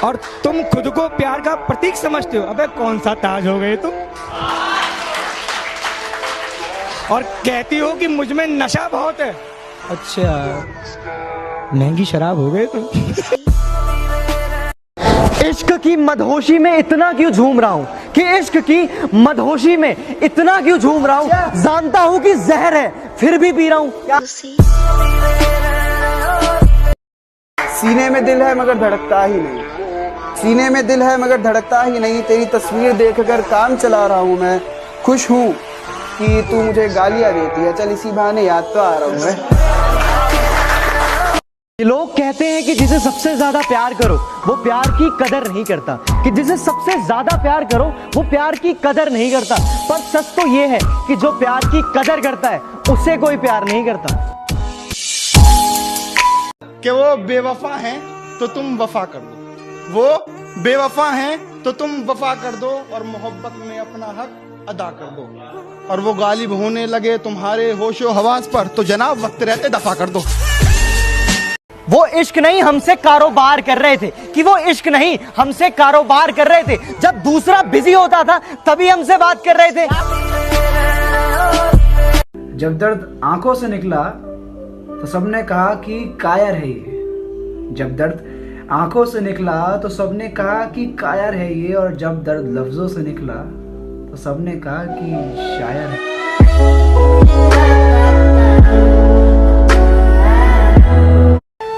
और तुम खुद को प्यार का प्रतीक समझते हो। अबे कौन सा ताज हो गए तुम। और कहती हो कि मुझ में नशा बहुत है। अच्छा, महंगी शराब हो गए तुम। इश्क की मदहोशी में इतना क्यों झूम रहा हूँ, कि इश्क की मदहोशी में इतना क्यों झूम रहा हूँ। जानता हूँ कि जहर है फिर भी पी रहा हूँ। सीने में दिल है मगर धड़कता ही नहीं, सीने में दिल है मगर धड़कता ही नहीं। तेरी तस्वीर देखकर काम चला रहा हूँ मैं। खुश हूँ कि तू मुझे गालियाँ देती है, चल इसी बहाने याद तो आ रहा हूँ मैं। लोग कहते हैं कि जिसे सबसे ज्यादा प्यार करो वो प्यार की कदर नहीं करता, कि जिसे सबसे ज्यादा प्यार करो वो प्यार की कदर नहीं करता। पर सच तो ये है कि जो प्यार की कदर करता है उसे कोई प्यार नहीं करता। कि वो बेवफा हैं तो तुम वफा कर दो, वो बेवफा हैं तो तुम वफा कर दो और मोहब्बत में अपना हक अदा कर दो। और वो गालिब होने लगे तुम्हारे होशो हवास पर तो जनाब वक्त रहते दफा कर दो। वो इश्क नहीं हमसे कारोबार कर रहे थे, कि वो इश्क नहीं हमसे कारोबार कर रहे थे। जब दूसरा बिजी होता था तभी हमसे बात कर रहे थे। जब दर्द आंखों से निकला तो सबने कहा कि कायर है ये। जब दर्द आंखों से निकला तो सबने कहा कि कायर है ये। और जब दर्द लफ्जों से निकला तो सबने कहा कि शायर है।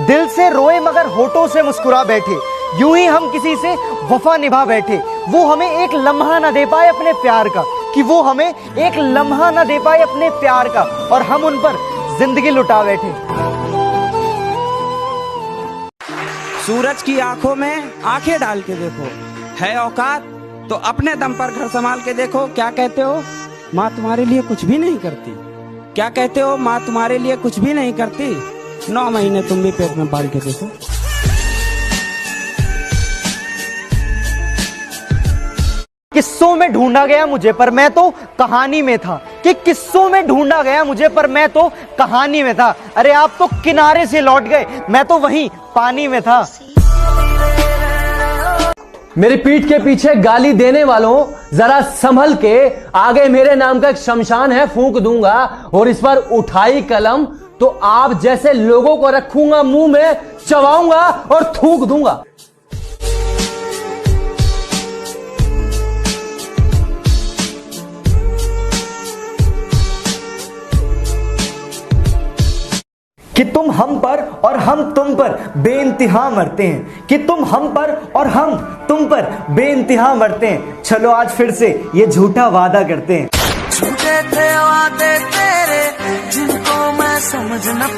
दिल से रोए मगर होठों से मुस्कुरा बैठे, यूं ही हम किसी से वफा निभा बैठे। वो हमें एक लम्हा न दे पाए अपने प्यार का, कि वो हमें एक लम्हा न दे पाए अपने प्यार का, और हम उन पर जिंदगी लुटा बैठे। सूरज की आंखों में आंखें डाल के देखो, है औकात तो अपने दम पर घर संभाल के देखो। क्या कहते हो, माँ तुम्हारे लिए कुछ भी नहीं करती। क्या कहते हो, माँ तुम्हारे लिए कुछ भी नहीं करती। 9 महीने तुम भी पेट में पाल के देखो। किस्सों में ढूंढा गया मुझे पर मैं तो कहानी में था, कि किस्सों में ढूंढा गया मुझे पर मैं तो कहानी में था। अरे आप तो किनारे से लौट गए, मैं तो वहीं पानी में था। मेरी पीठ के पीछे गाली देने वालों जरा संभल के, आगे मेरे नाम का एक शमशान है फूंक दूंगा, और इस पर उठाई कलम तो आप जैसे लोगों को रखूंगा मुंह में, चबाऊंगा और थूक दूंगा। कि तुम हम पर और हम तुम पर बेइंतहा मरते हैं, कि तुम हम पर और हम तुम पर बेइंतहा मरते हैं। चलो आज फिर से ये झूठा वादा करते हैं। झूठे थे वादे तेरे जिनको मैं समझ न।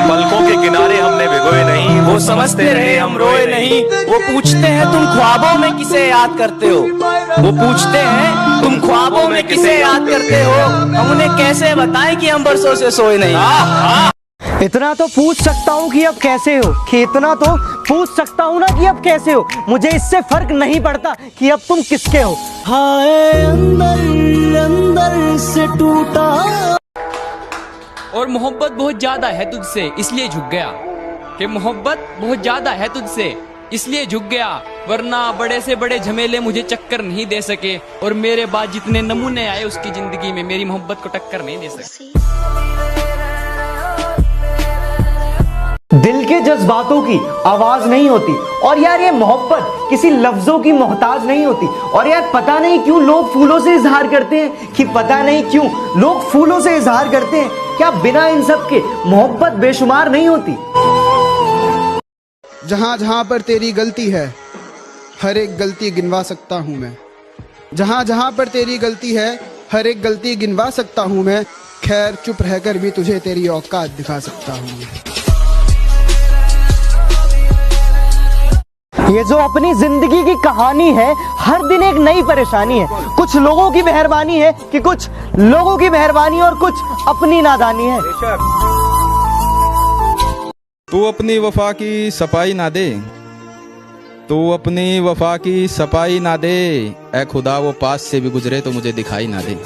पलकों के किनारे हमने भिगोए नहीं, वो समझते रहे हम रोए नहीं। वो पूछते हैं तुम ख्वाबों में किसे याद करते हो, वो पूछते हैं तुम ख्वाबों में किसे याद करते हो। हम उन्हें कैसे बताएं कि हम बरसों से सोए नहीं। इतना तो पूछ सकता हूँ कि अब कैसे हो, कि इतना तो पूछ सकता हूँ ना कि अब कैसे हो। मुझे इससे फर्क नहीं पड़ता कि अब तुम किसके हो। हाय अंदर अंदर से टूटा। और मोहब्बत बहुत ज्यादा है तुझसे इसलिए झुक गया, कि मोहब्बत बहुत ज्यादा है तुझसे इसलिए झुक गया। वरना बड़े से बड़े झमेले मुझे चक्कर नहीं दे सके, और मेरे बाद जितने नमूने आए उसकी जिंदगी में मेरी मोहब्बत को टक्कर नहीं दे सके। दिल के जज्बातों की आवाज नहीं होती, और यार ये मोहब्बत किसी लफ्जों की मोहताज नहीं होती। और यार पता नहीं क्यों लोग फूलों से इजहार करते हैं, कि पता नहीं क्यों लोग फूलों से इजहार करते हैं। क्या बिना इन सब के मोहब्बत बेशुमार नहीं होती। जहाँ जहाँ पर तेरी गलती है हर एक गलती गिनवा सकता हूँ मैं। जहाँ जहाँ पर तेरी गलती है हर एक गलती गिनवा सकता हूँ मैं। खैर चुप रहकर भी तुझे तेरी औकात दिखा सकता हूँ मैं। ये जो अपनी जिंदगी की कहानी है, हर दिन एक नई परेशानी है। कुछ लोगों की मेहरबानी है, कि कुछ लोगों की मेहरबानी और कुछ अपनी नादानी है। तू अपनी वफा की सफाई ना दे, तू अपनी वफा की सफाई ना दे। ऐ खुदा वो पास से भी गुजरे तो मुझे दिखाई ना दे।